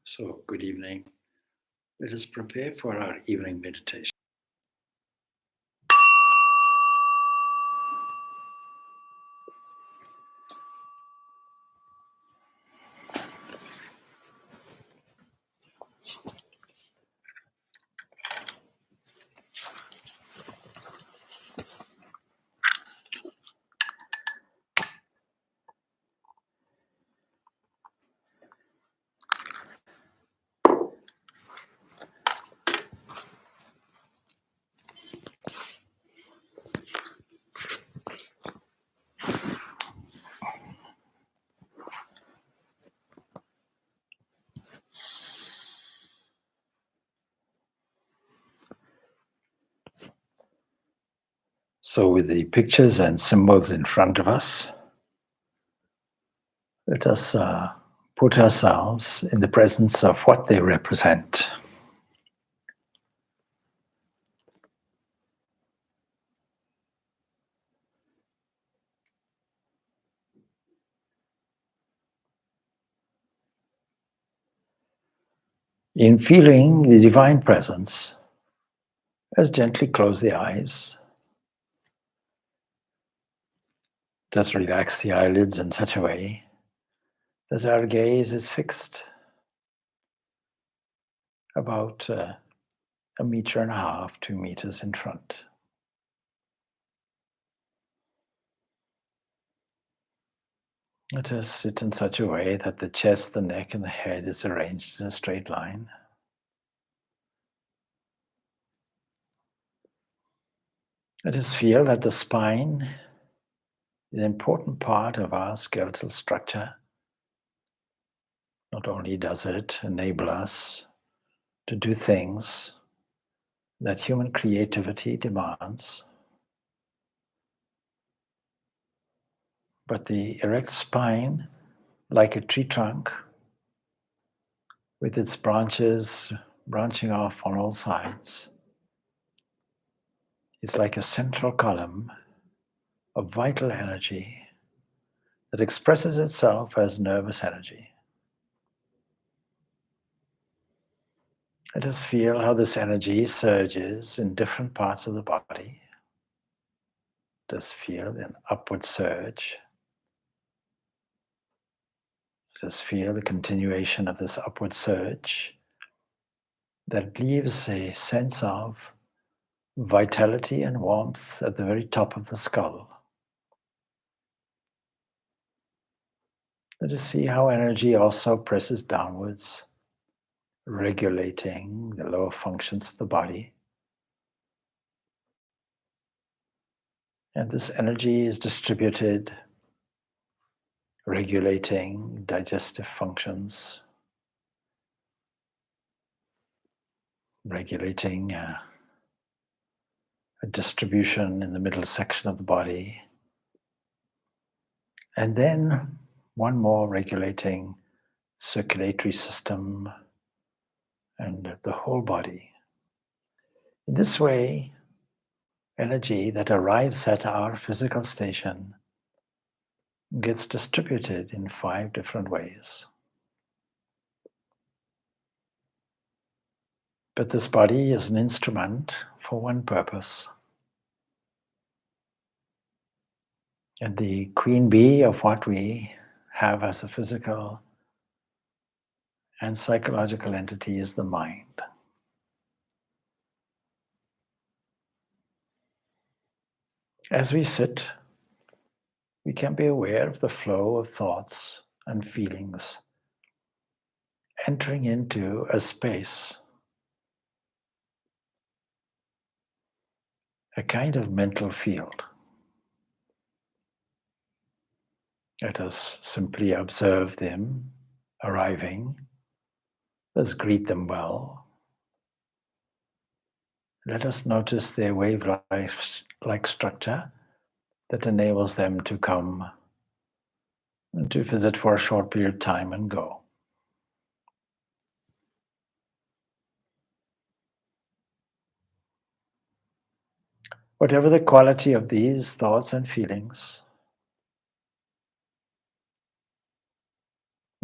So, good evening. Let us prepare for our evening meditation. So, with the pictures and symbols in front of us, let us put ourselves in the presence of what they represent. In feeling the divine presence, let's gently close the eyes. Just relax the eyelids in such a way that our gaze is fixed about 1.5 meters, 2 meters in front. Let us sit in such a way that the chest, the neck, and the head is arranged in a straight line. Let us feel that the spine is an important part of our skeletal structure. Not only does it enable us to do things that human creativity demands, but the erect spine, like a tree trunk, with its branches branching off on all sides, is like a central column of vital energy that expresses itself as nervous energy. Let us feel how this energy surges in different parts of the body. Let us feel an upward surge. Let us feel the continuation of this upward surge that leaves a sense of vitality and warmth at the very top of the skull. Let us see how energy also presses downwards, regulating the lower functions of the body. And this energy is distributed, regulating digestive functions, regulating a distribution in the middle section of the body. And then one more regulating circulatory system and the whole body. In this way, energy that arrives at our physical station gets distributed in 5 different ways. But this body is an instrument for one purpose. And the queen bee of what we have as a physical and psychological entity is the mind. As we sit, we can be aware of the flow of thoughts and feelings entering into a space, a kind of mental field. Let us simply observe them arriving. Let's greet them well. Let us notice their wave-like structure that enables them to come and to visit for a short period of time and go. Whatever the quality of these thoughts and feelings,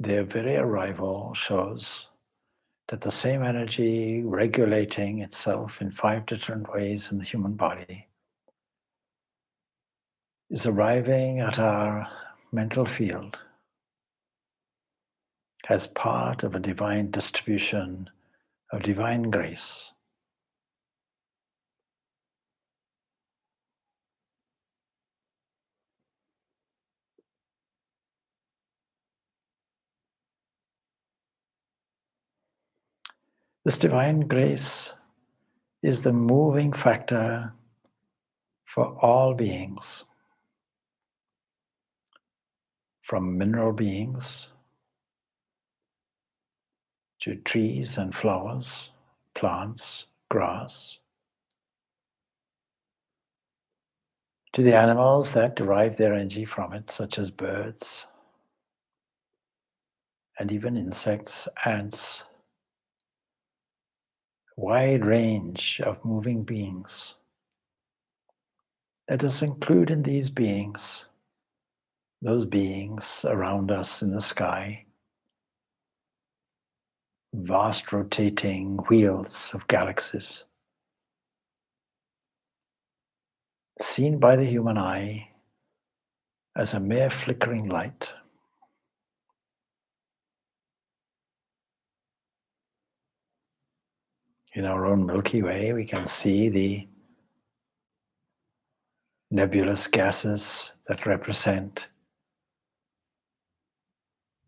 their very arrival shows that the same energy regulating itself in 5 different ways in the human body is arriving at our mental field as part of a divine distribution of divine grace. This divine grace is the moving factor for all beings, from mineral beings to trees and flowers, plants, grass, to the animals that derive their energy from it, such as birds, and even insects, ants, a wide range of moving beings. Let us include in these beings those beings around us in the sky, vast rotating wheels of galaxies, seen by the human eye as a mere flickering light. In our own Milky Way, we can see the nebulous gases that represent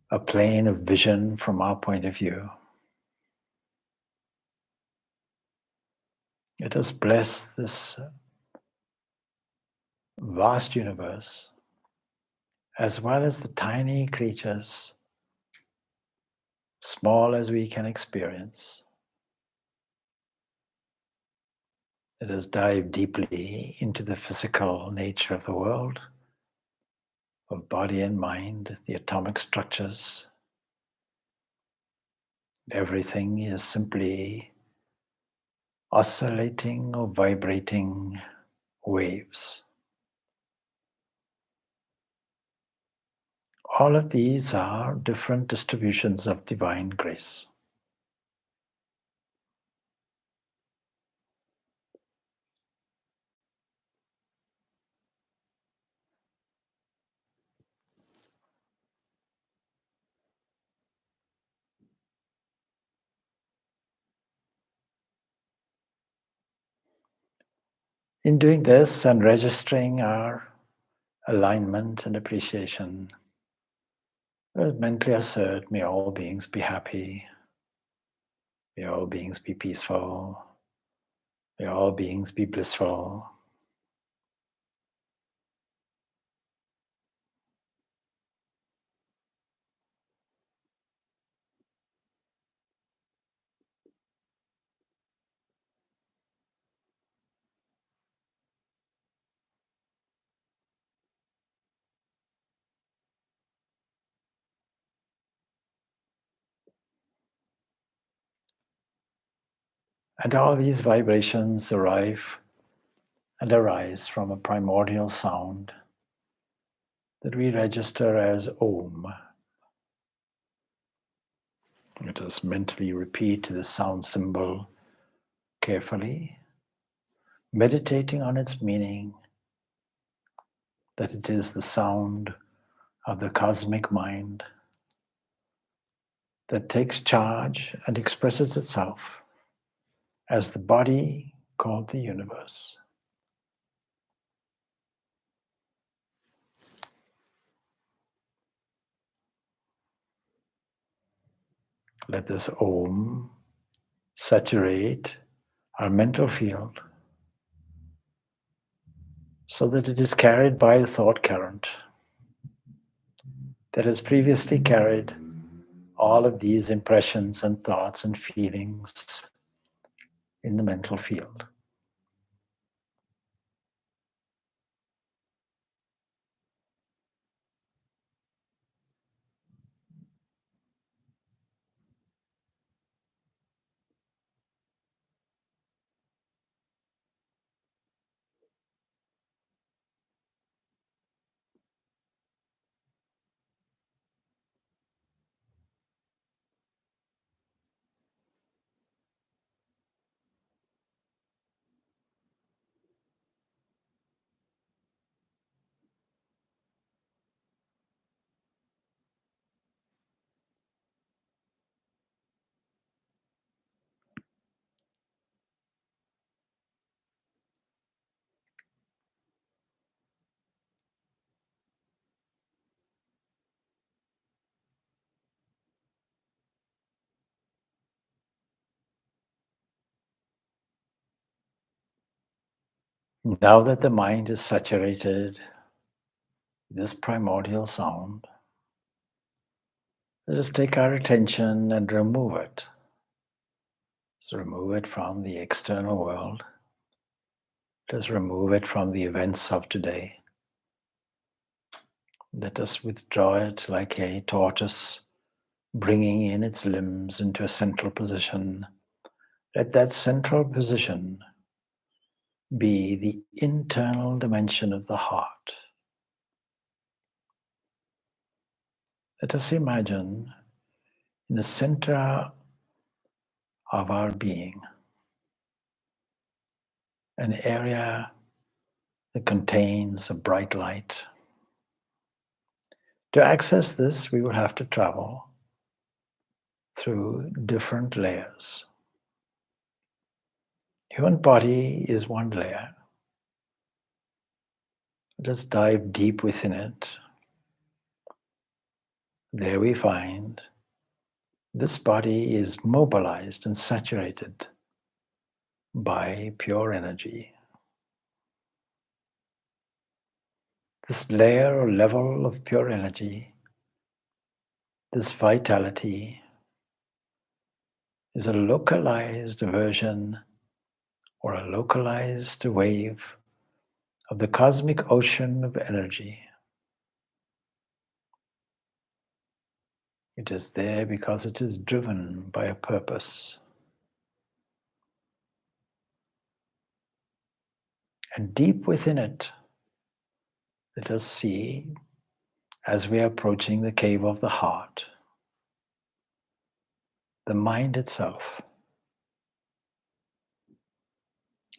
a plane of vision from our point of view. Let us bless this vast universe, as well as the tiny creatures, small as we can experience. Let us dive deeply into the physical nature of the world, of body and mind, the atomic structures. Everything is simply oscillating or vibrating waves. All of these are different distributions of divine grace. In doing this and registering our alignment and appreciation, let us mentally assert, may all beings be happy, may all beings be peaceful, may all beings be blissful. And all these vibrations arrive and arise from a primordial sound that we register as Om. Let us mentally repeat the sound symbol carefully, meditating on its meaning, that it is the sound of the cosmic mind that takes charge and expresses itself as the body called the universe. Let this Om saturate our mental field so that it is carried by a thought current that has previously carried all of these impressions and thoughts and feelings in the mental field. Now that the mind is saturated with this primordial sound, let us take our attention and remove it. So remove it from the external world. Let us remove it from the events of today. Let us withdraw it like a tortoise bringing in its limbs into a central position. Let that central position be the internal dimension of the heart. Let us imagine in the center of our being an area that contains a bright light. To access this, we will have to travel through different layers. Human body is one layer. Let us dive deep within it. There we find this body is mobilized and saturated by pure energy. This layer or level of pure energy, this vitality, is a localized version or a localized wave of the cosmic ocean of energy. It is there because it is driven by a purpose. And deep within it, let us see, as we are approaching the cave of the heart, the mind itself,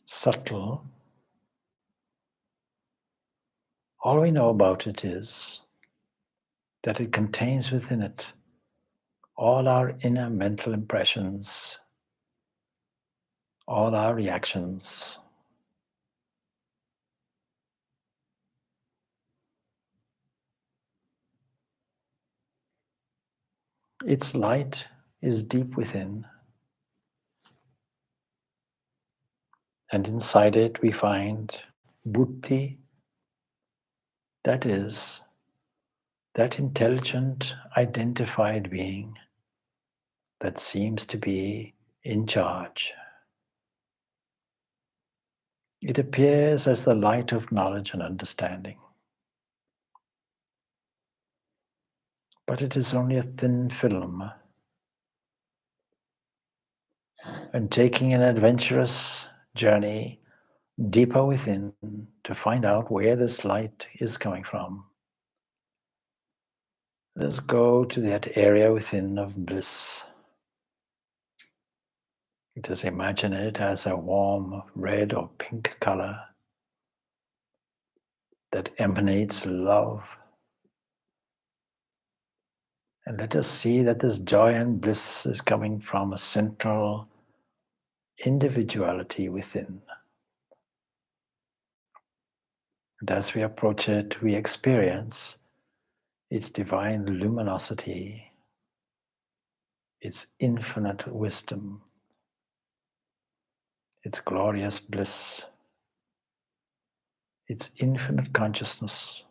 subtle. All we know about it is that it contains within it all our inner mental impressions, all our reactions. Its light is deep within, and inside it we find buddhi, that is, that intelligent, identified being that seems to be in charge. It appears as the light of knowledge and understanding. But it is only a thin film. And taking an adventurous journey deeper within to find out where this light is coming from, let's go to that area within of bliss. Just imagine it as a warm red or pink color that emanates love. And let us see that this joy and bliss is coming from a central individuality within. And as we approach it, we experience its divine luminosity, its infinite wisdom, its glorious bliss, its infinite consciousness.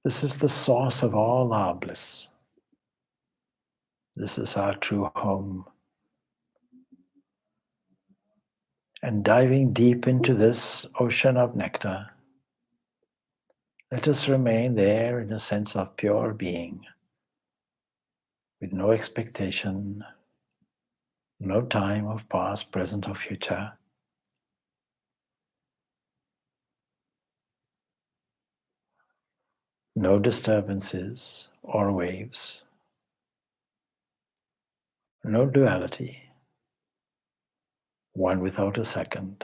This is the source of all our bliss. This is our true home. And diving deep into this ocean of nectar, let us remain there in a sense of pure being, with no expectation, no time of past, present, or future. No disturbances or waves, no duality, one without a second.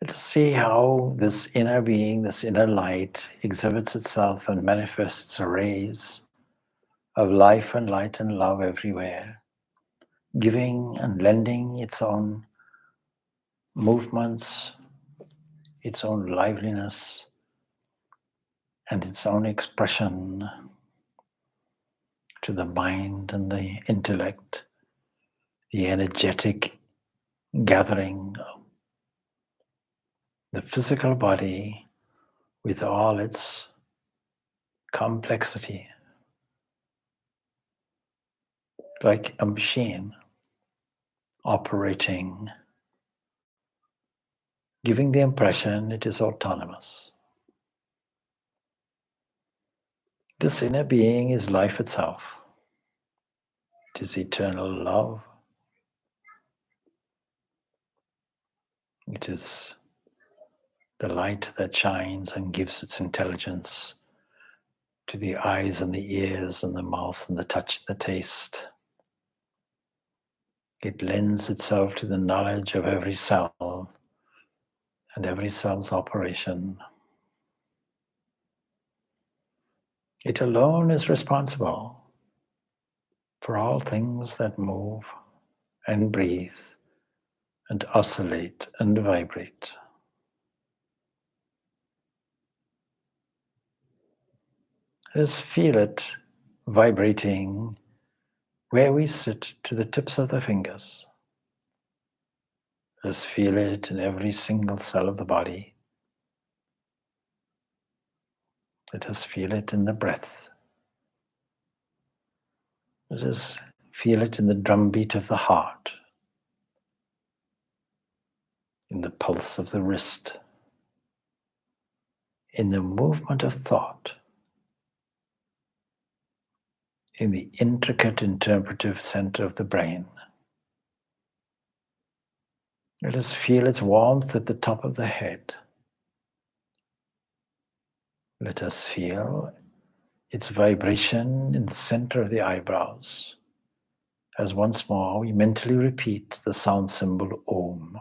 Let us see how this inner being, this inner light, exhibits itself and manifests rays of life and light and love everywhere, giving and lending its own movements, its own liveliness, and its own expression to the mind and the intellect, the energetic gathering of the physical body with all its complexity, like a machine operating, giving the impression it is autonomous. This inner being is life itself. It is eternal love. It is the light that shines and gives its intelligence to the eyes and the ears and the mouth and the touch and the taste. It lends itself to the knowledge of every cell and every cell's operation. It alone is responsible for all things that move and breathe and oscillate and vibrate. Let us feel it vibrating where we sit to the tips of the fingers. Let us feel it in every single cell of the body. Let us feel it in the breath. Let us feel it in the drumbeat of the heart, in the pulse of the wrist, in the movement of thought, in the intricate interpretive center of the brain. Let us feel its warmth at the top of the head. Let us feel its vibration in the center of the eyebrows, as once more we mentally repeat the sound symbol Om.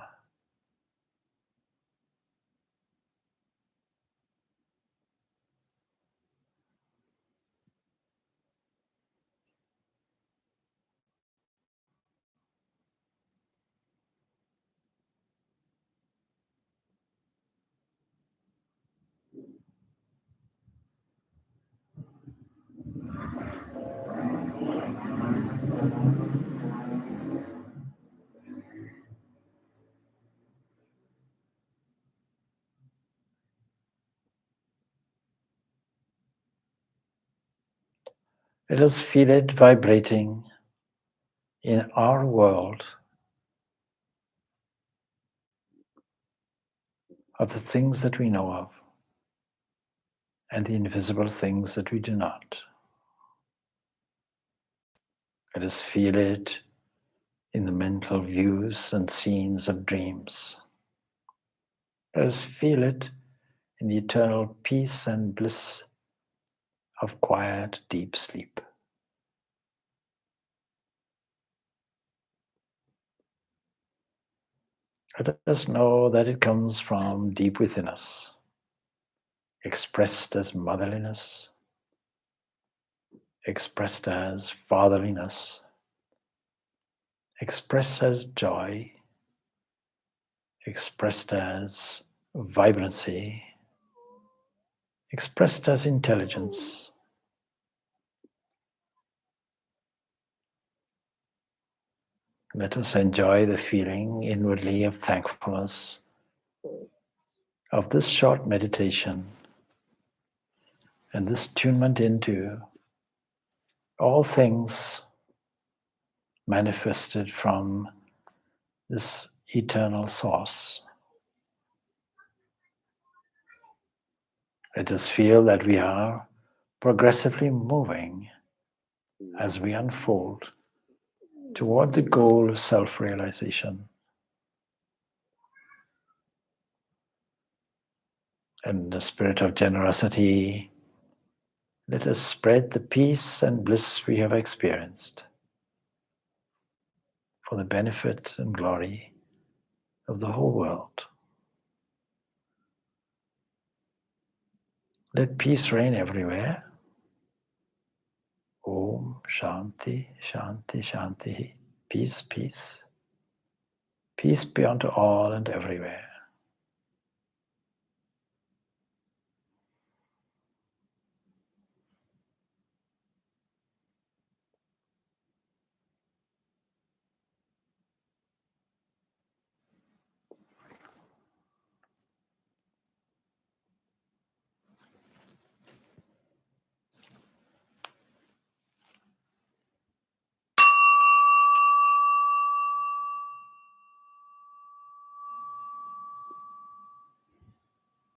Let us feel it vibrating in our world of the things that we know of and the invisible things that we do not. Let us feel it in the mental views and scenes of dreams. Let us feel it in the eternal peace and bliss of quiet, deep sleep. Let us know that it comes from deep within us, expressed as motherliness, expressed as fatherliness, expressed as joy, expressed as vibrancy, expressed as intelligence. Let us enjoy the feeling inwardly of thankfulness of this short meditation and this tunement into all things manifested from this eternal source. Let us feel that we are progressively moving as we unfold toward the goal of self-realization. And in the spirit of generosity, let us spread the peace and bliss we have experienced for the benefit and glory of the whole world. Let peace reign everywhere. Om Shanti, Shanti, Shanti. Peace, peace. Peace beyond all and everywhere.